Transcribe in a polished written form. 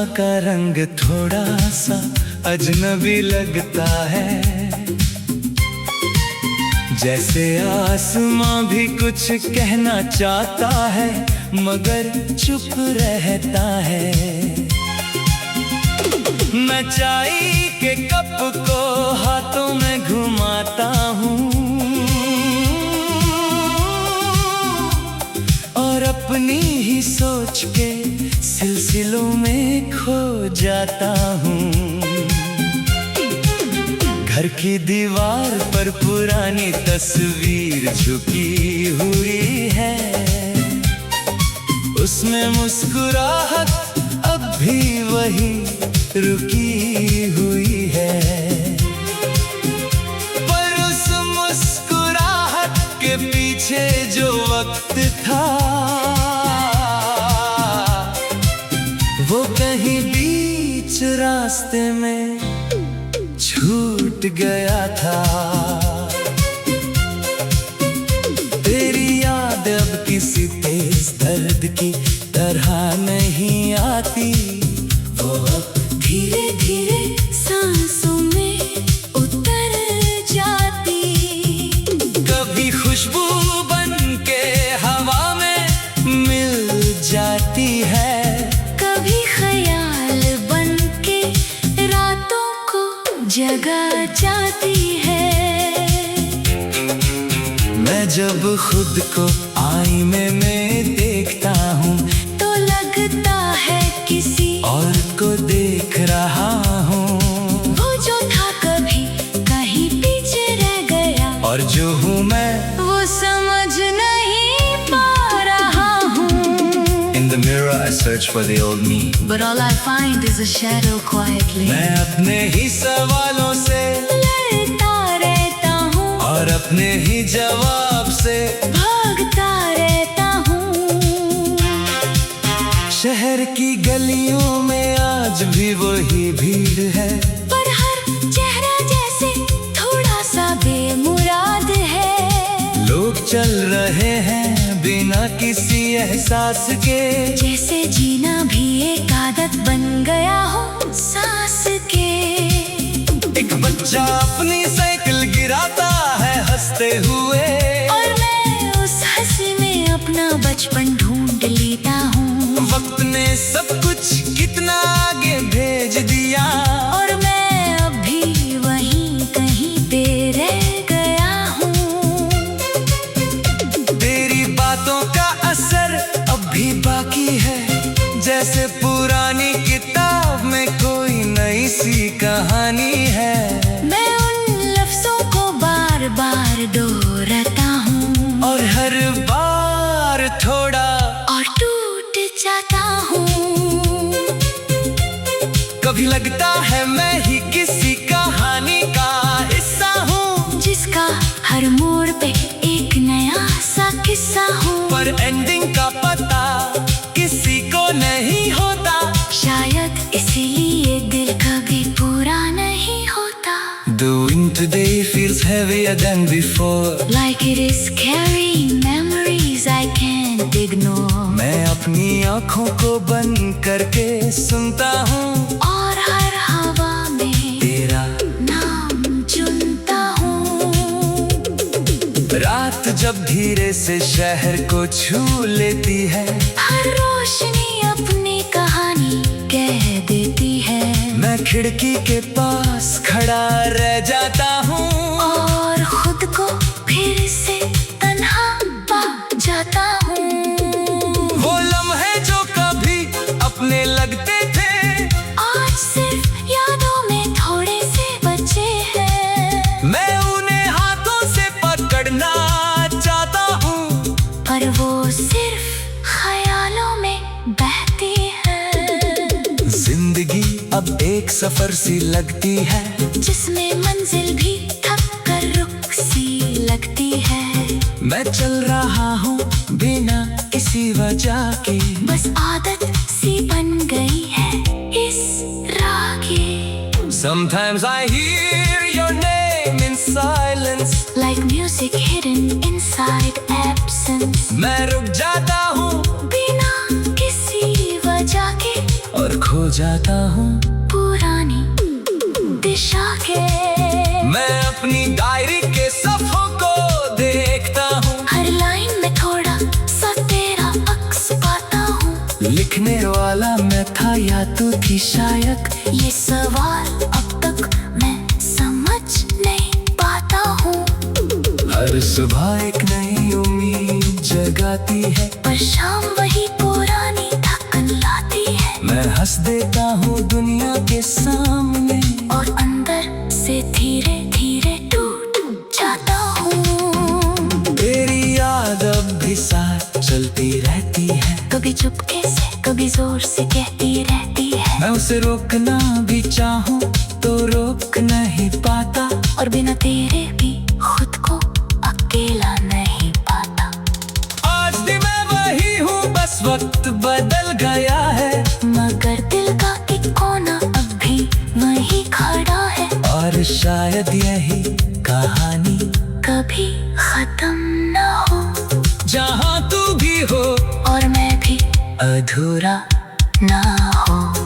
का रंग थोड़ा सा अजनबी लगता है, जैसे आसमां भी कुछ कहना चाहता है मगर चुप रहता है। मैं चाय के कप को हाथों में घुमाता हूँ और अपनी ही सोच के सिलसिलों में खो जाता हूँ। घर की दीवार पर पुरानी तस्वीर झुकी हुई है, उसमें मुस्कुराहट अब भी वही रुकी हुई है। पर उस मुस्कुराहट के पीछे जो वक्त था वो कहीं बीच रास्ते में छूट गया था। तेरी याद अब किसी तेज दर्द की तरह नहीं आती, वो धीरे धीरे सांसों में उतर जाती। कभी खुशबू बन के हवा में मिल जाती है, कभी ख्याल बन के रातों को जगा जाती है। मैं जब खुद को आईने में देखता हूँ तो लगता है किसी और को देख रहा हूँ। वो जो था कभी कहीं पीछे रह गया, और जो हूँ मैं वो समझ नहीं पा रहा हूँ। In the mirror I search for the old me, But all I find is a shadow quietly. मैं अपने ही सवालों से लड़ता रहता हूँ और अपने ही जवाब से भागता रहता हूँ। शहर की गलियों में आज भी वही भीड़ है, पर हर चेहरा जैसे थोड़ा सा बेमुराद है। लोग चल रहे हैं बिना किसी एहसास के, जैसे जीना भी एक आदत बन गया हो सांस के। एक बच्चा अपनी साइकिल गिराता है हंसते हुए, और मैं उस हंसी में अपना बचपन ढूंढ लेता हूँ। वक्त ने सब कुछ कितना आगे भेज दिया, और मैं अब भी वहीं कहीं पे रह गया हूँ। तेरी बातों का असर अब भी बाकी है, जैसे पुरानी किताब में कोई नई सी कहानी है। मैं उन लफ्जों को बार बार दोहराता हूँ और हर बार थोड़ा और टूट जाता हूँ। कभी लगता है मैं ही किसी कहानी का हिस्सा हूँ, जिसका हर मोड़ पे एक नया सा किस्सा हूँ। पर एंडिंग का पता किसी को नहीं होता, शायद इसीलिए दिल कभी पूरा नहीं होता। The wind today feels heavier than before, Like it is carrying memories I can't ignore. मैं अपनी आँखों को बंद करके सुनता हूँ और हर हवा में तेरा नाम चुनता हूँ। रात जब धीरे से शहर को छू लेती है, हर रोशनी अपनी कहानी कह देती है। मैं खिड़की के पास खड़ा रह जाता हूँ और खुद को फिर से तन्हा पा जाता हूँ। वो लम्हे जो कभी अपने लगते थे, आज सिर्फ यादों में थोड़े से बचे हैं। मैं उन्हें हाथों से पकड़ना चाहता हूँ, पर वो सिर्फ ख्यालों में बहती है। जिंदगी अब एक सफर सी लगती है, जिसमें मंजिल भी थक कर रुक सी लगती है। मैं चल रहा हूँ बिना किसी वजह के, बस आदत सी बन गई है इस राह की। Sometimes I hear your name in silence, Like music hidden inside absence. मैं रुक जाता हूँ बिना किसी वजह के और खो जाता हूँ पुरानी दिशा के। मैं अपनी डायरी के सफ़ों को देखता हूँ, हर लाइन में थोड़ा सा तेरा अक्स पाता हूँ। लिखने वाला मैं था या तू थी शायद, ये सवाल अब तक मैं समझ नहीं पाता हूँ। हर सुबह एक नई उम्मीद जगाती है, पर शाम वही पुरानी थकन लाती है। मैं हंस देता हूँ दुनिया के सामने, और अंदर से धीरे धीरे टूट जाता हूँ। तेरी याद अब भी साथ चलती रहती है, कभी चुपके से कभी जोर से कहती रहती है। मैं उसे रोकना भी चाहूँ तो रोक नहीं पाता, और बिना तेरे भी खुद को अकेला नहीं पाता। आज भी मैं वही हूँ, बस वक्त बदल गया है, मगर दिल का एक कोना अब भी वही खड़ा है। और शायद यही कहानी कभी खत्म न हो, जहाँ तू भी हो और मैं भी अधूरा ना हो।